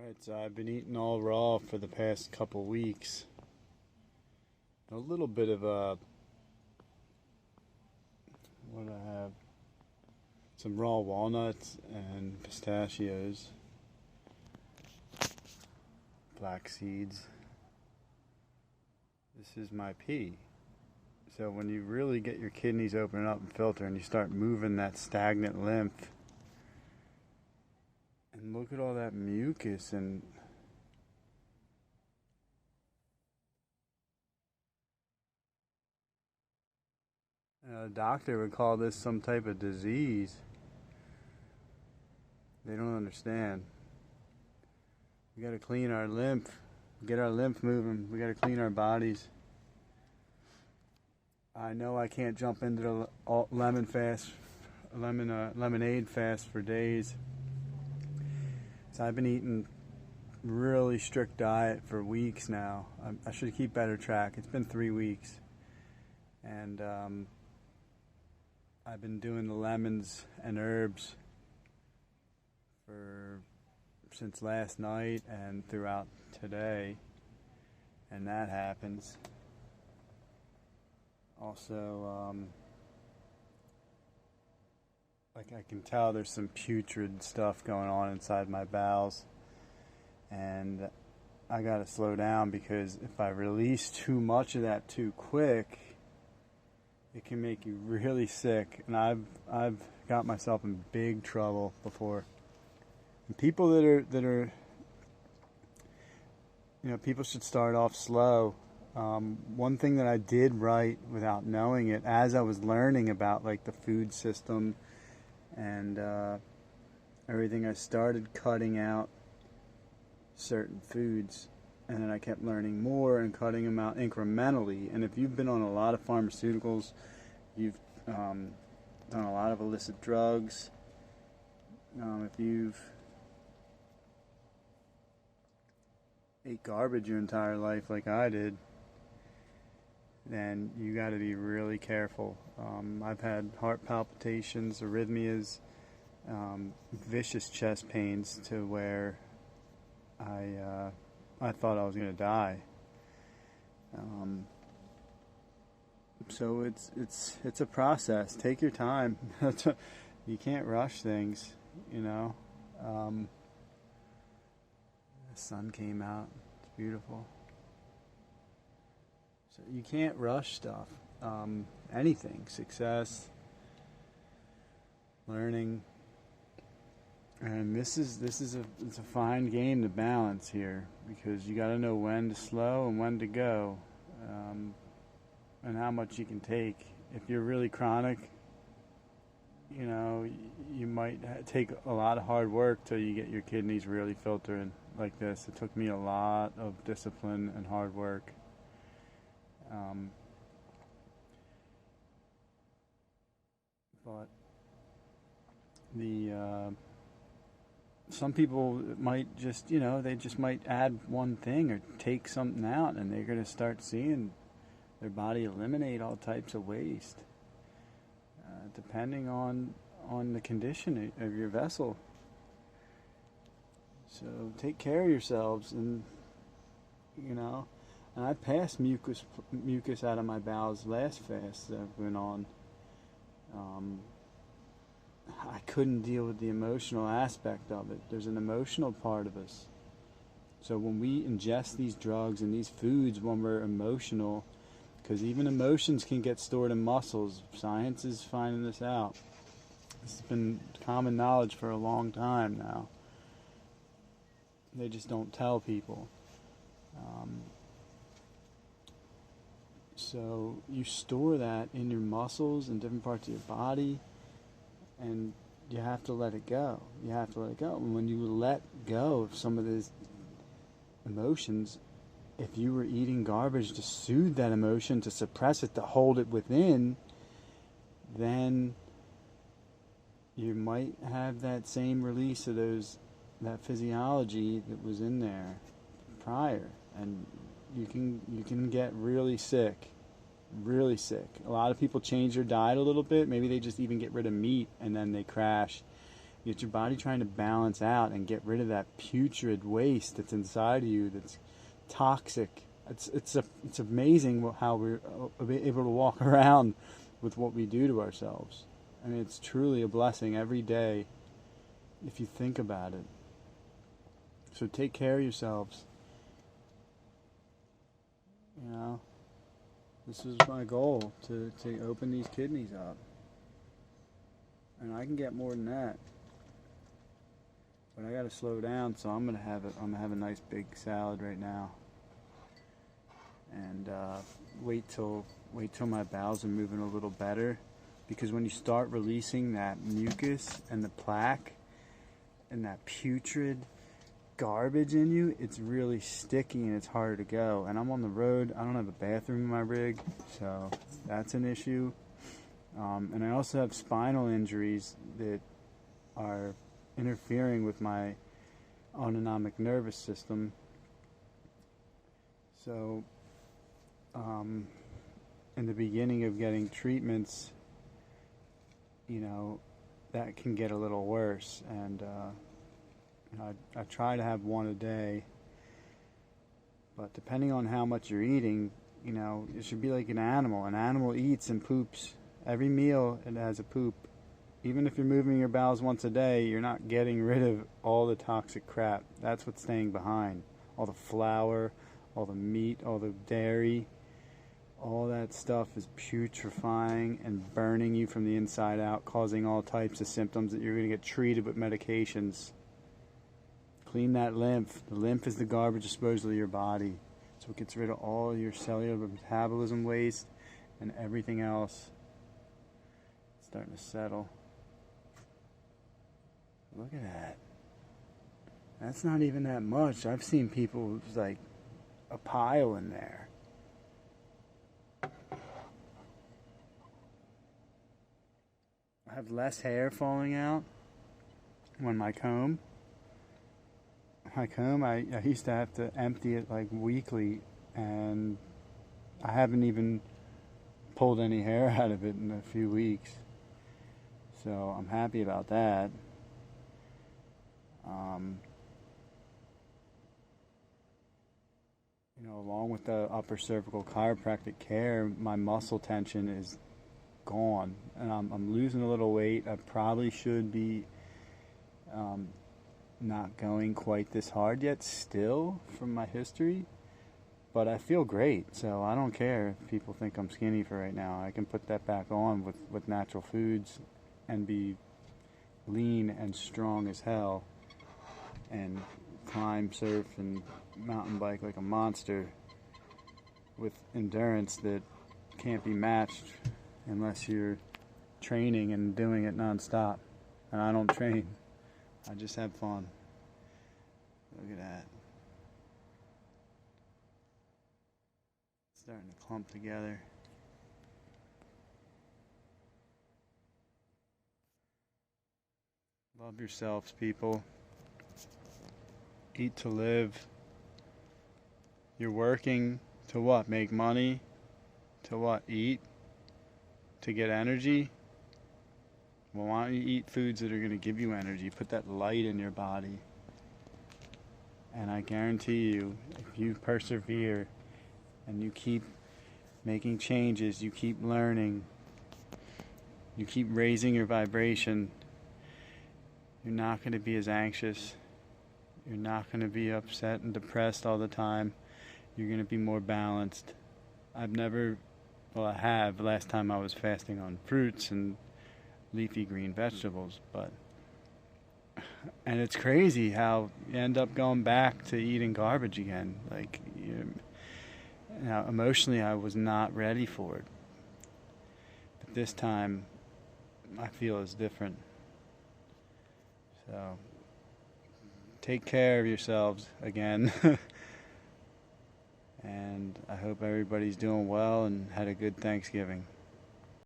Alright, so I've been eating all raw for the past couple weeks. A little bit of what do I have? Some raw walnuts and pistachios, black seeds. This is my pee. So when you really get your kidneys opening up and filter and you start moving that stagnant lymph, and look at all that mucus and a doctor would call this some type of disease. They don't understand. We got to clean our lymph, get our lymph moving. We got to clean our bodies. I know I can't jump into the lemonade fast for days. So I've been eating really strict diet for weeks now. I should keep better track. It's been 3 weeks. And I've been doing the lemons and herbs since last night and throughout today. And that happens. Also, like I can tell there's some putrid stuff going on inside my bowels, and I gotta slow down, because if I release too much of that too quick, it can make you really sick. And I've got myself in big trouble before. And people that are people should start off slow. One thing that I did right without knowing it, as I was learning about like the food system and everything, I started cutting out certain foods, and then I kept learning more and cutting them out incrementally. And if you've been on a lot of pharmaceuticals, you've done a lot of illicit drugs, if you've ate garbage your entire life like I did, then you got to be really careful. I've had heart palpitations, arrhythmias, vicious chest pains to where I thought I was going to die. So it's a process. Take your time. You can't rush things, The sun came out. It's beautiful. So you can't rush stuff. Anything, success, learning, and it's a fine game to balance here, because you got to know when to slow and when to go, and how much you can take. If you're really chronic, you might take a lot of hard work till you get your kidneys really filtering like this. It took me a lot of discipline and hard work. But some people might just, they just might add one thing or take something out, and they're going to start seeing their body eliminate all types of waste, depending on the condition of your vessel. So take care of yourselves, and and I passed mucus out of my bowels last fast that I went on. I couldn't deal with the emotional aspect of it. There's an emotional part of us. So when we ingest these drugs and these foods when we're emotional, because even emotions can get stored in muscles. Science is finding this out. This has been common knowledge for a long time now. They just don't tell people. So you store that in your muscles and different parts of your body, and you have to let it go. You have to let it go. And when you let go of some of these emotions, if you were eating garbage to soothe that emotion, to suppress it, to hold it within, then you might have that same release of that physiology that was in there prior, and you can get really sick. Really sick. A lot of people change their diet a little bit. Maybe they just even get rid of meat, and then they crash. Get your body trying to balance out and get rid of that putrid waste that's inside of you that's toxic. It's amazing how we're able to walk around with what we do to ourselves. I mean, it's truly a blessing every day if you think about it. So take care of yourselves. You know, this is my goal, to open these kidneys up. And I can get more than that. But I gotta slow down, so I'm gonna have a nice big salad right now. And wait till my bowels are moving a little better. Because when you start releasing that mucus and the plaque and that putrid garbage in you, it's really sticky and it's harder to go. And I'm on the road. I don't have a bathroom in my rig, so that's an issue. And I also have spinal injuries that are interfering with my autonomic nervous system. So in the beginning of getting treatments, you know, that can get a little worse. And you know, I try to have one a day, but depending on how much you're eating, you know, it should be like an animal. An animal eats and poops. Every meal it has a poop. Even if you're moving your bowels once a day, you're not getting rid of all the toxic crap. That's what's staying behind. All the flour, all the meat, all the dairy, all that stuff is putrefying and burning you from the inside out, causing all types of symptoms that you're going to get treated with medications. Clean that lymph. The lymph is the garbage disposal of your body. So it gets rid of all your cellular metabolism waste and everything else. It's starting to settle. Look at that. That's not even that much. I've seen people with like a pile in there. I have less hair falling out when I comb. I used to have to empty it like weekly, and I haven't even pulled any hair out of it in a few weeks. So I'm happy about that. You know, along with the upper cervical chiropractic care, my muscle tension is gone, and I'm losing a little weight. I probably should be not going quite this hard yet still from my history, but I feel great, so I don't care if people think I'm skinny for right now. I can put that back on with natural foods and be lean and strong as hell and climb, surf, and mountain bike like a monster with endurance that can't be matched unless you're training and doing it nonstop. And I don't train. I just have fun. Look at that. It's starting to clump together. Love yourselves, people. Eat to live. You're working to what? Make money? To what? Eat? To get energy? Well, why don't you eat foods that are going to give you energy? Put that light in your body. And I guarantee you, if you persevere and you keep making changes, you keep learning, you keep raising your vibration, you're not going to be as anxious. You're not going to be upset and depressed all the time. You're going to be more balanced. I have last time I was fasting on fruits and leafy green vegetables, and it's crazy how you end up going back to eating garbage again. Like, now emotionally I was not ready for it, but this time I feel it's different. So take care of yourselves again. And I hope everybody's doing well and had a good Thanksgiving.